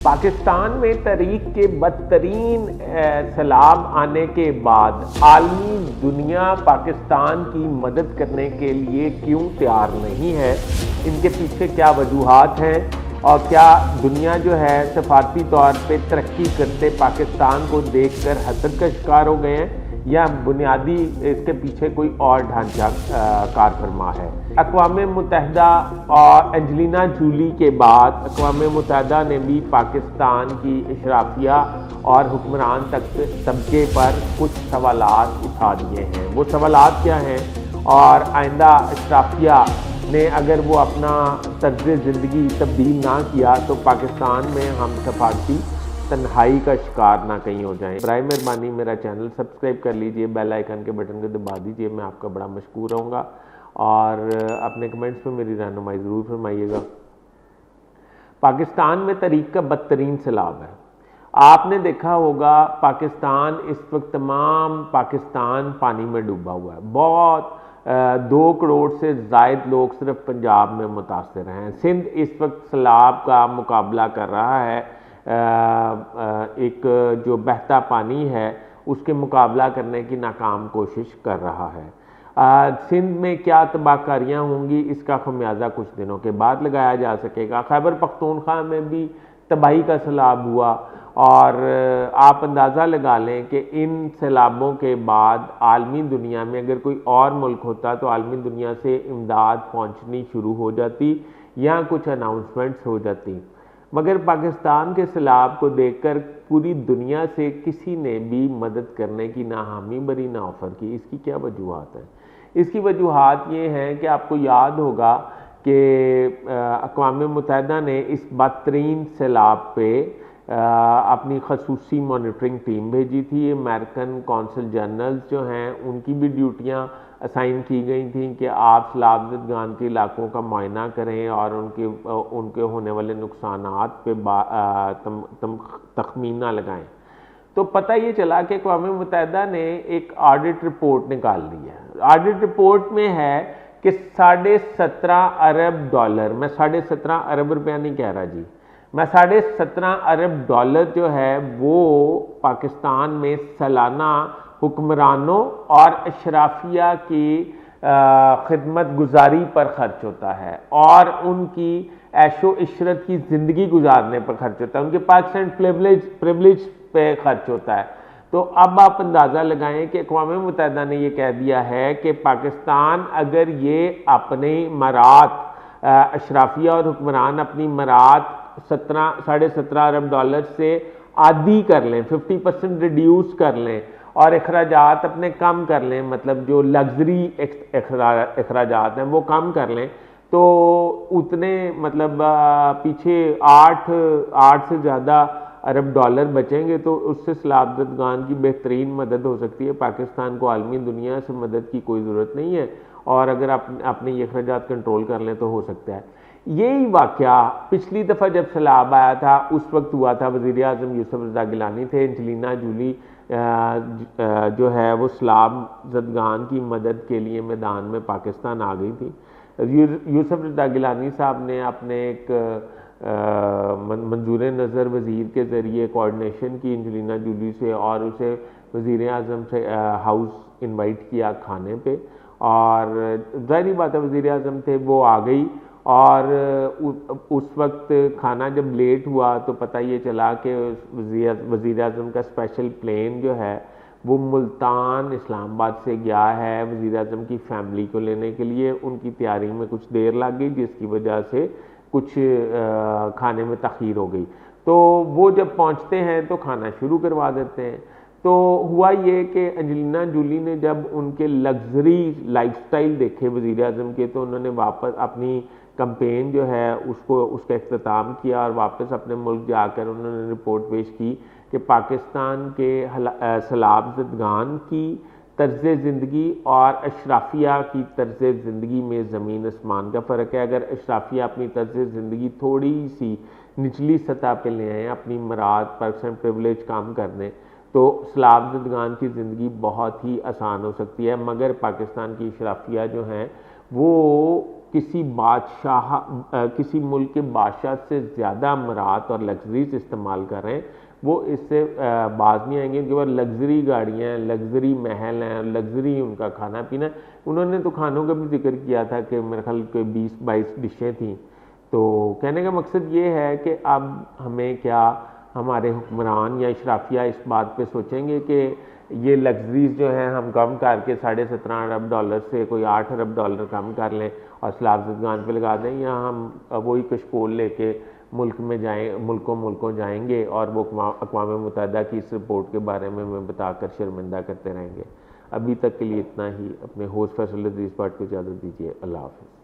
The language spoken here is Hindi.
पाकिस्तान में तहरीक के बदतरीन सैलाब आने के बाद आलमी दुनिया पाकिस्तान की मदद करने के लिए क्यों तैयार नहीं है, इनके पीछे क्या वजूहात हैं और क्या दुनिया जो है सफारती तौर पे तरक्की करते पाकिस्तान को देखकर हसद का शिकार हो गए हैं या बुनियादी इसके पीछे कोई और ढांचा कार फरमा है। अक़वाम मुत्तहिदा और एंजेलिना जूली के बाद अक़वाम मुत्तहिदा ने भी पाकिस्तान की इशराफिया और हुक्मरान तबके पर कुछ सवालात उठा दिए हैं। वो सवालात क्या हैं और आइंदा इशराफिया ने अगर वो अपना तर्ज ज़िंदगी तब्दील ना किया तो पाकिस्तान में हम सफारती तन्हाई का शिकार ना कहीं हो जाएं। बराए मेहरबानी मेरा चैनल सब्सक्राइब कर लीजिए, बेल आइकन के बटन को दबा दीजिए, मैं आपका बड़ा मशकूर रहूँगा और अपने कमेंट्स में मेरी रहनुमाई ज़रूर फरमाइएगा। पाकिस्तान में तहरीक का बदतरीन सैलाब है। आपने देखा होगा पाकिस्तान इस वक्त तमाम पाकिस्तान पानी में डूबा हुआ है। बहुत 2 करोड़ से ज़ायद लोग सिर्फ पंजाब में मुतासर हैं। सिंध इस वक्त सैलाब का मुकाबला कर रहा है। एक जो बहता पानी है उसके मुकाबला करने की नाकाम कोशिश कर रहा है। सिंध में क्या तबाहकारियाँ होंगी इसका खमियाजा कुछ दिनों के बाद लगाया जा सकेगा। खैबर पख्तूनख्वा में भी तबाही का सैलाब हुआ और आप अंदाज़ा लगा लें कि इन सैलाबों के बाद आलमी दुनिया में अगर कोई और मुल्क होता तो आलमी दुनिया से इमदाद पहुँचनी शुरू हो जाती या कुछ अनाउंसमेंट्स हो जाती, मगर पाकिस्तान के सैलाब को देखकर पूरी दुनिया से किसी ने भी मदद करने की ना हामी भरी ना ऑफ़र की। इसकी क्या वजूहात हैं? इसकी वजूहात ये हैं कि आपको याद होगा कि अक़वाम मुत्तहिदा ने इस बदतरीन सैलाब पे अपनी खसूसी मॉनिटरिंग टीम भेजी थी। अमेरिकन कौंसल जनरल्स जो हैं उनकी भी ड्यूटियाँ असाइन की गई थी कि आप सैलाबज़दगान के इलाकों का मुआयना करें और उनके होने वाले नुकसानात पे तखमीना लगाएं। तो पता ये चला कि अक़वाम मुत्तहिदा ने एक ऑडिट रिपोर्ट निकाल ली है। ऑडिट रिपोर्ट में है कि $17.5 अरब, मैं 17.5 अरब रुपया नहीं कह रहा जी, मैं $17.5 अरब जो है वो पाकिस्तान में सालाना हुक्मरानों और अशराफिया की खिदमत गुजारी पर खर्च होता है और उनकी ऐशो इशरत की ज़िंदगी गुजारने पर खर्च होता है, उनके पाकिस्तान प्रिविलेज पे खर्च होता है। तो अब आप अंदाज़ा लगाएं कि अक़वाम मुत्तहिदा ने ये कह दिया है कि पाकिस्तान अगर ये अपने मरात अशराफिया और हुक्मरान अपनी मरात $17.5 अरब से आधी कर लें, 50% रिड्यूस कर लें और अखराजात अपने कम कर लें, मतलब जो लग्जरी अखराजात हैं वो कम कर लें, तो उतने मतलब पीछे 8 से ज़्यादा अरब डॉलर बचेंगे। तो उससे सैलाबज़दगान की बेहतरीन मदद हो सकती है। पाकिस्तान को आलमी दुनिया से मदद की कोई ज़रूरत नहीं है और अगर आप अपने ये अखराजात कंट्रोल कर लें तो हो सकता है। यही वाक़या पिछली दफ़ा जब सैलाब आया था उस वक्त हुआ था। वज़ीर आज़म यूसुफ रज़ा गिलानी थे, एंजेलिना जूली जो है वो सैलाबज़दगान की मदद के लिए मैदान में पाकिस्तान आ गई थी। यूसुफ रज़ा गिलानी साहब ने अपने एक मंजूर नज़र वज़ीर के ज़रिए कोऑर्डिनेशन की एंजेलिना जूली से और उसे वज़ीर आज़म से हाउस इनवाइट किया खाने पे और ज़ाहिर बात है वज़ीर आज़म थे वो आ गई और उस वक्त खाना जब लेट हुआ तो पता ये चला कि वज़ीर आज़म का स्पेशल प्लेन जो है वो मुल्तान इस्लामाबाद से गया है वज़ीर आज़म की फ़ैमिली को लेने के लिए। उनकी तैयारी में कुछ देर लग गई जिसकी वजह से कुछ खाने में तख़ीर हो गई। तो वो जब पहुंचते हैं तो खाना शुरू करवा देते हैं। तो हुआ ये कि एंजेलिना जूली ने जब उनके लग्जरी लाइफस्टाइल देखे वज़ीर आज़म के तो उन्होंने वापस अपनी कैंपेन जो है उसका इख्तिताम किया और वापस अपने मुल्क जाकर उन्होंने रिपोर्ट पेश की कि पाकिस्तान के सैलाबज़दगान की तर्ज़ ज़िंदगी और अशराफिया की तर्ज़ ज़िंदगी में ज़मीन आसमान का फ़र्क है। अगर अशराफिया अपनी तर्ज़ ज़िंदगी थोड़ी सी निचली सतह पे ले आएँ, अपनी मरात पर्सन प्रिविलेज कम कर दें तो सैलाबज़दगान की ज़िंदगी बहुत ही आसान हो सकती है। मगर पाकिस्तान की अशराफिया जो हैं वो किसी किसी मुल्क के बादशाह से ज़्यादा अमरात और लग्जरीज इस्तेमाल कर रहे हैं, वो इससे बाज नहीं आएंगे। उनके पास लग्जरी गाड़ियाँ हैं, लग्जरी महल हैं, लग्जरी उनका खाना पीना। उन्होंने तो खानों का भी जिक्र किया था कि मेरे ख्याल कोई 20-22 डिशें थी। तो कहने का मकसद ये है कि अब हमें क्या, हमारे हुक्मरान या इशराफिया इस बात पे सोचेंगे कि ये लग्जरीज जो हैं हम कम करके $17.5 अरब से कोई $8 अरब कम कर लें और सलाब ज़दगान पे लगा दें, या हम वही कशकोल लेके मुल्क में जाएँ, मुल्कों जाएंगे और वो अक़वाम मुत्तहिदा की इस रिपोर्ट के बारे में हमें बताकर शर्मिंदा करते रहेंगे। अभी तक के लिए इतना ही। अपने होस्ट फैसल अजीज़ पार्ट को इजाज़त दीजिए। अल्लाह हाफ़िज़।